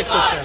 Motivate করছে।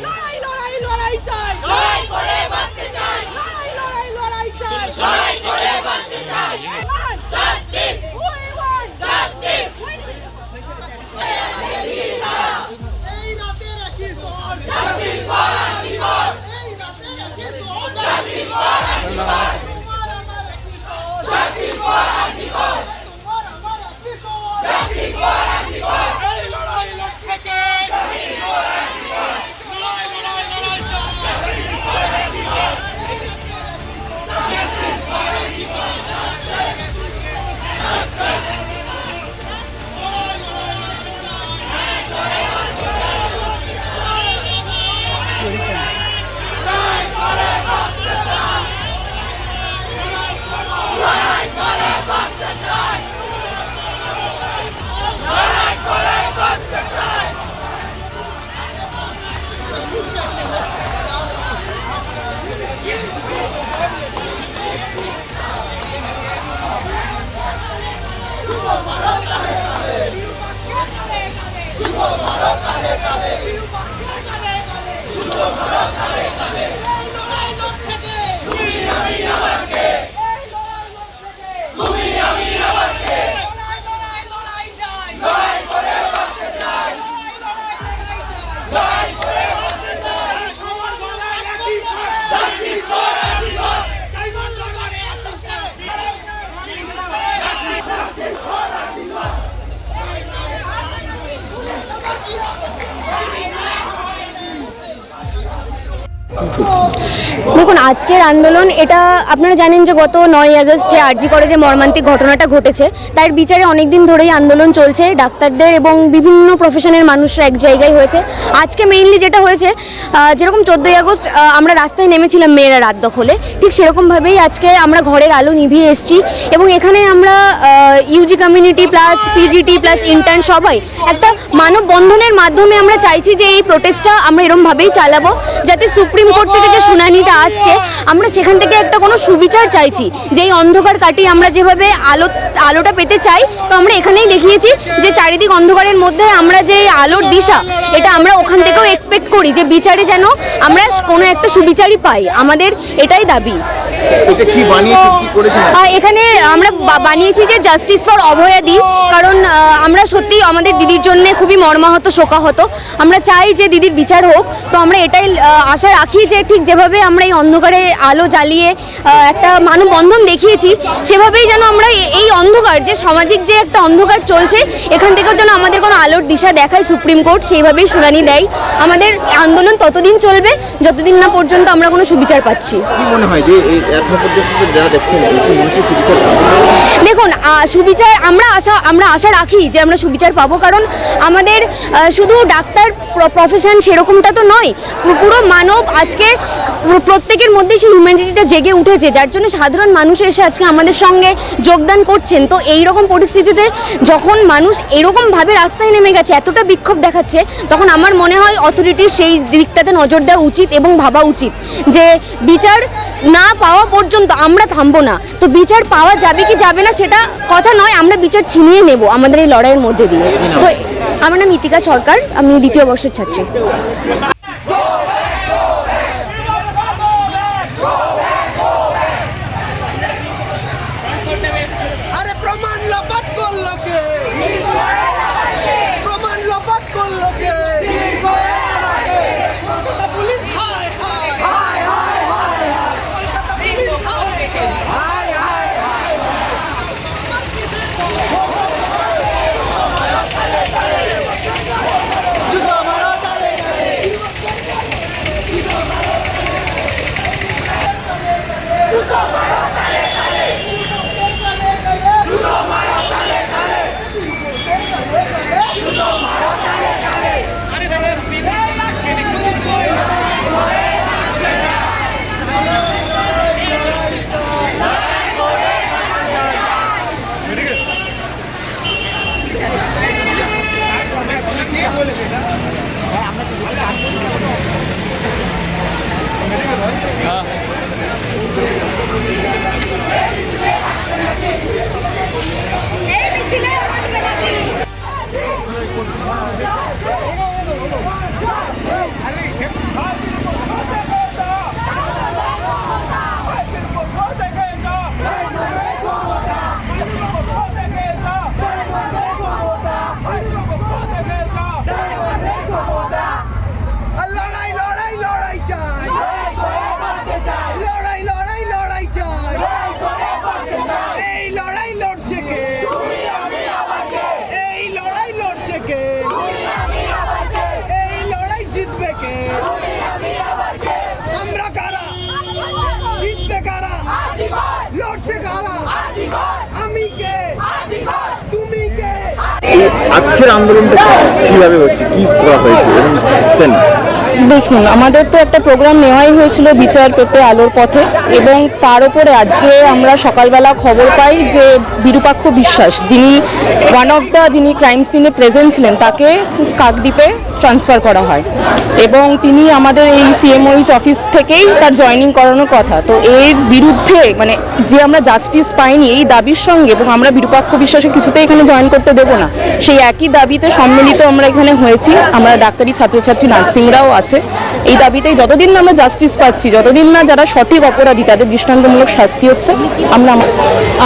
দেখুন, আজকের আন্দোলন এটা আপনারা জানেন যে গত 9ই আগস্ট যে আরজি করে যে মর্মান্তিক ঘটনাটা ঘটেছে তার বিচারে অনেক দিন ধরেই আন্দোলন চলছে। ডাক্তারদের এবং বিভিন্ন প্রফেশনের মানুষরা এক জায়গায় হয়েছে। আজকে মেইনলি যেটা হয়েছে, যেরকম 14ই আগস্ট আমরা রাস্তায় নেমেছিলাম মেয়েরা রাত দখলে, ঠিক সেরকমভাবেই আজকে আমরা ঘরের আলো নিভিয়ে এসেছি এবং এখানে আমরা UG community plus PGT plus intern সবাই একটা মানববন্ধনের মাধ্যমে আমরা চাইছি যে এই প্রোটেস্টটা আমরা এরকমভাবেই চালাবো যাতে সুপ্রিম কোর্ট থেকে যে শুনানিটা আসছে আমরা সেখান থেকে একটা কোনো সুবিচার চাইছি। যে এই অন্ধকার কাটিয়ে আমরা যেভাবে আলোটা পেতে চাই, তো আমরা এখানেই দেখিয়েছি যে চারিদিক অন্ধকারের মধ্যে আমরা যে আলোর দিশা, এটা আমরা ওখান থেকেও এক্সপেক্ট করি যে বিচারে যেন আমরা কোনো একটা সুবিচারই পাই। আমাদের এটাই দাবি। এখানে আমরা বানিয়েছি যে জাস্টিস ফর অভয়াদি, কারণ আমরা সত্যি আমাদের দিদির জন্য খুবই মর্মাহত শোকাহত। আমরা চাই যে দিদির বিচার হোক। তো আমরা এটাই আশা রাখি যে ঠিক যেভাবে আমরা এই অন্ধকারে আলো জ্বালিয়ে একটা মানববন্ধন দেখিয়েছি, সেভাবেই যেন আমরা এই অন্ধকার যে সামাজিক যে একটা অন্ধকার চলছে এখান থেকেও যেন আমাদের কোনো আলোর দিশা দেখায় সুপ্রিম কোর্ট, সেইভাবেই শুনানি দেয়। আমাদের আন্দোলন ততদিন চলবে যতদিন না পর্যন্ত আমরা কোনো সুবিচার পাচ্ছি। দেখুন, সুবিচার আমরা আশা রাখি যে আমরা সুবিচার পাবো, কারণ আমাদের শুধু ডাক্তার প্রফেশন সেরকমটা তো নয়, পুরো মানব আজকে প্রত্যেকের মধ্যে সেই হিউম্যানিটিটা জেগে উঠেছে, যার জন্য সাধারণ মানুষ এসে আজকে আমাদের সঙ্গে যোগদান করছেন। তো এই রকম পরিস্থিতিতে যখন মানুষ এরকমভাবে রাস্তায় নেমে গেছে, এতটা বিক্ষোভ দেখাচ্ছে, তখন আমার মনে হয় অথরিটির সেই দিকটাতে নজর দেওয়া উচিত এবং ভাবা উচিত যে বিচার না পাওয়া পর্যন্ত আমরা থামবো না। তো বিচার পাওয়া যাবে কি যাবে না সেটা কথা নয়, আমরা বিচার ছিনিয়ে নেব আমাদের এই লড়াইয়ের মধ্যে দিয়ে। তো আমার নাম ইতিকা সরকার, আমি 2য় বর্ষের ছাত্রী। Ali আজকের আন্দোলনটা কিভাবে হচ্ছে, কি করা হয়েছে এবং কেন? দেখুন, আমাদের তো একটা প্রোগ্রাম নেওয়াই হয়েছিল বিচার পেতে আলোর পথে, এবং তার উপরে আজকে আমরা সকালবেলা খবর পাই যে বিরূপাক্ষ বিশ্বাস, যিনি যিনি ক্রাইম সিনে প্রেজেন্ট ছিলেন, তাকে কাকদ্বীপে ট্রান্সফার করা হয় এবং তিনি আমাদের এই সিএমওইচ অফিস থেকেই তার জয়েনিং করানোর কথা। তো এর বিরুদ্ধে মানে যে আমরা জাস্টিস পাইনি এই দাবির সঙ্গে, এবং আমরা বিরূপাক্ষ বিশ্বাসে কিছুতেই এখানে জয়েন করতে দেবো না, সেই একই দাবিতে সম্মিলিত আমরা এখানে হয়েছি। আমরা ডাক্তারি ছাত্রছাত্রী, নার্সিংরাও আছে। এই দাবিতেই যতদিন না আমরা জাস্টিস পাচ্ছি, যতদিন না যারা সঠিক অপরাধী তাদের দৃষ্টান্তমূলক শাস্তি হচ্ছে,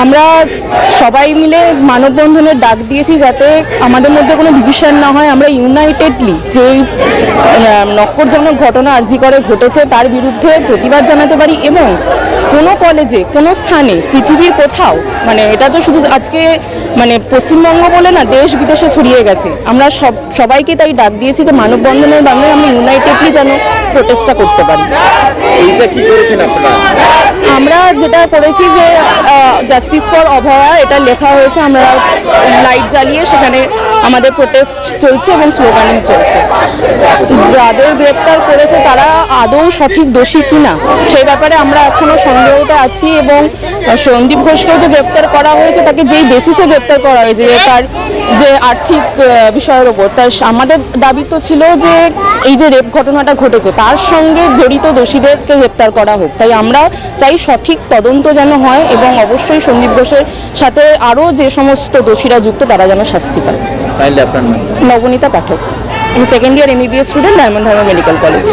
আমরা সবাই মিলে মানববন্ধনের ডাক দিয়েছি যাতে আমাদের মধ্যে কোনো ডিভিশন না হয়। আমরা ইউনাইটেডলি যেই নক্করজনক ঘটনা আরজি করে ঘটেছে তার বিরুদ্ধে প্রতিবাদ জানাতে পারি, এবং কোনো কলেজে, কোনো স্থানে, পৃথিবীর কোথাও, মানে এটা তো শুধু আজকে মানে পশ্চিমবঙ্গ বলে না, দেশ বিদেশে ছড়িয়ে গেছে। আমরা সবাইকে তাই ডাক দিয়েছি যে মানববন্ধনের বাংলায় আমরা ইউনাইটেডলি যেন প্রোটেস্টটা করতে পারি। এইটা কি করেছেন আপনারা? আমরা যেটা করেছি যে জাস্টিস ফর অভয়া এটা লেখা হয়েছে, আমরা লাইট জ্বালিয়ে সেখানে আমাদের প্রোটেস্ট চলছে এবং স্লোগানিং চলছে। যাদের গ্রেপ্তার করেছে তারা আদৌ সঠিক দোষী কিনা সেই ব্যাপারে আমরা এখনো সন্দেহতে আছি, এবং সন্দীপ ঘোষকেও যে গ্রেপ্তার করা হয়েছে তাকে যেই বেসিসে গ্রেপ্তার করা হয়েছে, যে তার যে আর্থিক বিষয়ের ওপর, তাই আমাদের দাবি তো ছিল যে এই যে রেপ ঘটনাটা ঘটেছে তার সঙ্গে জড়িত দোষীদেরকে গ্রেপ্তার করা হোক। তাই আমরা চাই সঠিক তদন্ত যেন হয়, এবং অবশ্যই সন্দীপ ঘোষের সাথে আরও যে সমস্ত দোষীরা যুক্ত তারা যেন শাস্তি পায়। নবনীতা পাঠক, আমি second year MBBS student, Diamond Harbour medical college.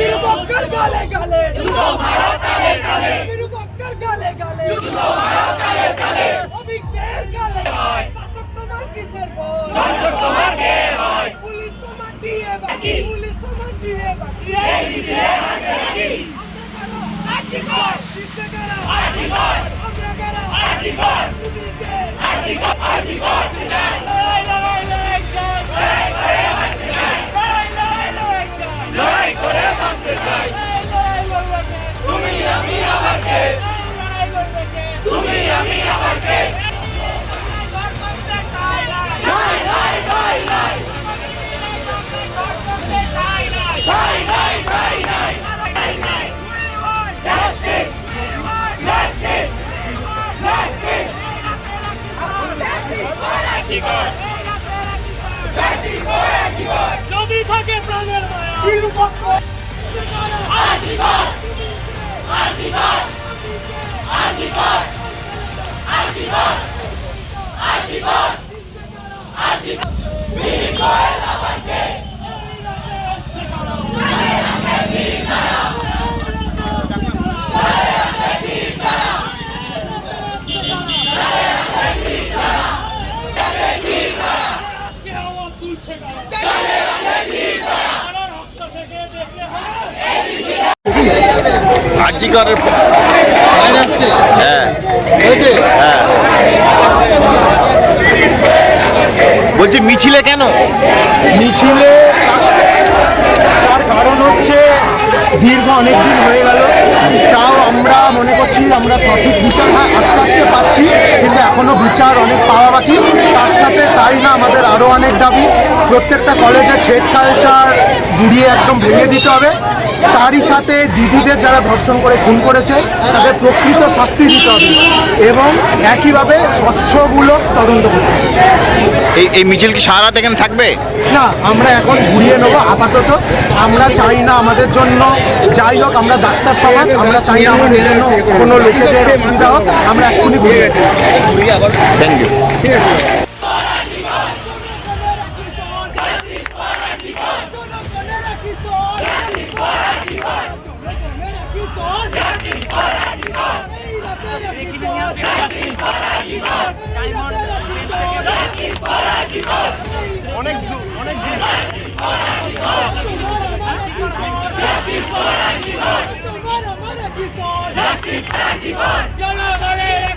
বিরূপাক্ষর গালে গালে জুতো মারো গালে গালে বিরূপাক্ষর গালে গালে জুতো মারো গালে গালে অভিজ্ঞের গালে শাসক তোমার কিসের বল শাসক তোমার কে হয় পুলিশ তোমার দিয়ে বাকি পুলিশ তোমার দিয়ে বাকি এই নিচে আগে রাখি আজকে কর দিতে গেল আজকে কর আমরা গেল আজকে কর তুমি কে আজকে কর আজকে কর লড়াই করে বাঁচতে চাই তুমি আমি আবার কে তুমি আমি আবার কে যদি থাকে প্রাণের মায়া বিরূপাক্ষ আজীবন আজীবন আজীবন আজীবন আজীবন আজীবন বিজয় লাভাকে আরজি করের হ্যাঁ বলছি মিছিলে কেন? মিছিলে তার কারণ হচ্ছে দীর্ঘ অনেক দিন হয়ে গেল, তাও আমরা মনে করছি আমরা সঠিক বিচার আস্তে আস্তে পাচ্ছি, কিন্তু এখনও বিচার অনেক পাওয়া বাকি। তার সাথে তাই না, আমাদের আরও অনেক দাবি। প্রত্যেকটা কলেজে থ্রেড কালচার গুড়িয়ে একদম ভেঙে দিতে হবে। তারই সাথে দিদিদের যারা ধর্ষণ করে খুন করেছে তাদের প্রকৃত শাস্তি দিতে হবে, এবং একইভাবে স্বচ্ছমূলক তদন্ত করতে হবে। এই মিছিল কি সারা রাত এখানে থাকবে? না, আমরা এখন ঘুরিয়ে নেবো আপাতত। আমরা চাই না আমাদের জন্য, যাই হোক আমরা ডাক্তার সমাজ, আমরা চাই না আমাদের জন্য কোনো লোকেদের অসুবিধা হোক। আমরা এক্ষুনি ঘুরিয়ে গেছি। Thank you. অনেক অনেক জনগণের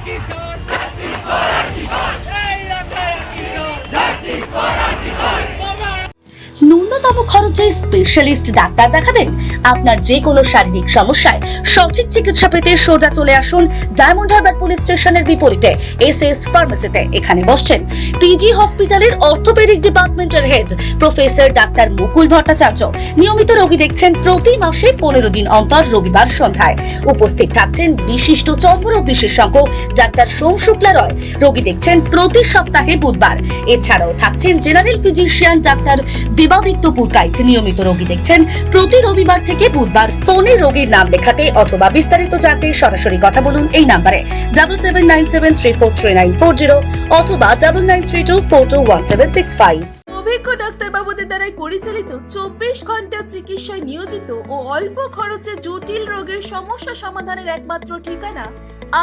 ন্যূনতম খরচে স্পেশালিস্ট ডাক্তার দেখাবেন? আপনার যে কোনো শারীরিক সমস্যায় সঠিক চিকিৎসা পেতে সোজা চলে আসুন ডায়মন্ড হারবার পুলিশ স্টেশনের বিপরীতে এসএস ফার্মেসিতে। এখানে বসছেন পিজি হসপিটালের অর্থোপেডিক ডিপার্টমেন্টের হেড প্রফেসর ডাক্তার মুকুল ভট্টাচার্য। নিয়মিত রোগী দেখছেন প্রতি মাসে 15 দিন অন্তর রবিবার সন্ধ্যায়। উপস্থিত থাকছেন বিশিষ্ট চর্মরোগ বিশেষজ্ঞ ডাক্তার সোম শুক্লা রয়। রোগী দেখছেন প্রতি সপ্তাহে বুধবার। এছাড়াও থাকছেন general physician doctor Debaditya Purkait. নিয়মিত রোগী দেখছেন প্রতি রবিবার থেকে বুধবার। ফোনে রোগীর নাম লেখাতে অথবা বিস্তারিত জানতে সরাসরি কথা বলুন এই নাম্বারে 7797343940 অথবা 9932421765। অভিজ্ঞ ডাক্তারবাবুদের দ্বারাই পরিচালিত 24 ঘন্টা চিকিৎসায় নিয়োজিত ও অল্প খরচে জটিল রোগের সমস্যা সমাধানের একমাত্র ঠিকানা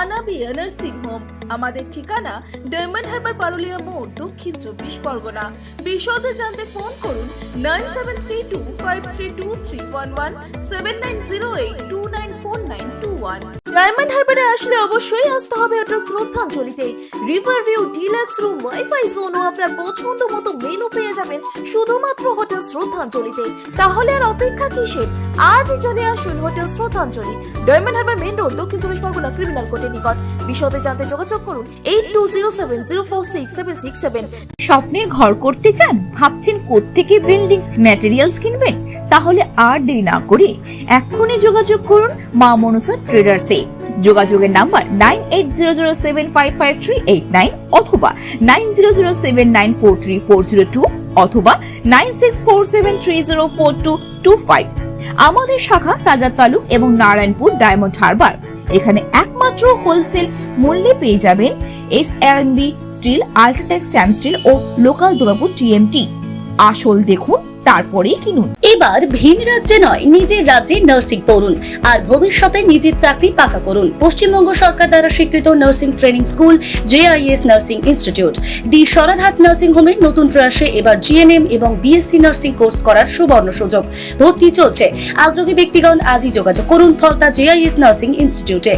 আনাবিয়া নার্সিং হোম। আমাদের ঠিকানা ডায়মন্ড হারবার পারুলিয়া মোড়, দক্ষিণ 24 পরগনা। বিশদে জানতে ফোন করুন 9732532311 7908294921। ডায়মন্ড হারবারে আসলে অবশ্যই আসতে হবে হোটেল শ্রদ্ধাঞ্জলিতে। River view, deluxe room, wifi zone ও আপনার পছন্দ মতো মেনু পেয়ে যাবেন শুধুমাত্র হোটেল শ্রদ্ধাঞ্জলিতে। তাহলে আর অপেক্ষা কিসের? আজই চলে আসুন হোটেল শ্রদ্ধাঞ্জলি, ডায়মন্ড হারবার মেন রোড, দক্ষিণ 24 পরগনা, ক্রিমিনাল কোর্টের নিকট। বিশদে জানতে যোগাযোগ করুন 8207046767। স্বপ্নের ঘর করতে চান? ভাবছেন কোত্থেকে বিল্ডিংস ম্যাটেরিয়ালস কিনবেন? তাহলে আর দেরি না করে এক্ষুনি যোগাযোগ করুন মা মনসা ট্রেডার্সে। যোগাযোগের নাম্বার 9807553889 অথবা 9007943402 অথবা 9647304225। আমাদের শাখা রাজার তালুক এবং নারায়ণপুর ডায়মন্ড হারবার। এখানে একমাত্র হোলসেল মূল্যে পেয়ে যাবেন SRMB steel, UltraTech Sam steel ও লোকাল দুর্গাপুর TMT। আসল দেখুন তারপরেই কিনুন। এবার ভিন রাজ্যে নয়, নিজের রাজ্যে নার্সিং পড়ুন আর ভবিষ্যতে নিজের চাকরি পাকা করুন। পশ্চিমবঙ্গ সরকার দ্বারা স্বীকৃত nursing training school JIS nursing institute the Sararhat nursing হোমের নতুন প্রয়াসে এবার GNM এবং BSc নার্সিং কোর্স করার সুবর্ণ সুযোগ। ভর্তি চলছে। আগ্রহী ব্যক্তিগণ আজই যোগাযোগ করুন ফলতা JIS নার্সিং ইনস্টিটিউটে।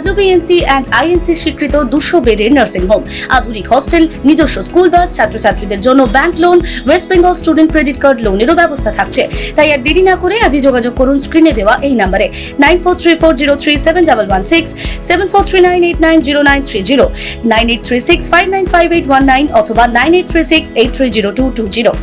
WBNC অ্যান্ড INC স্বীকৃত 200 বেডের নার্সিং হোম, আধুনিক হস্টেল, নিজস্ব স্কুল বাস, ছাত্রছাত্রীদের জন্য bank loan, West Bengal student credit card লোনেরও ব্যবস্থা থাকছে। তাই আর দেরি না করে আজই যোগাযোগ করুন স্ক্রিনে দেওয়া এই নম্বরে 9434037116, 7439890930, 9836595819 অথবা 9836830220।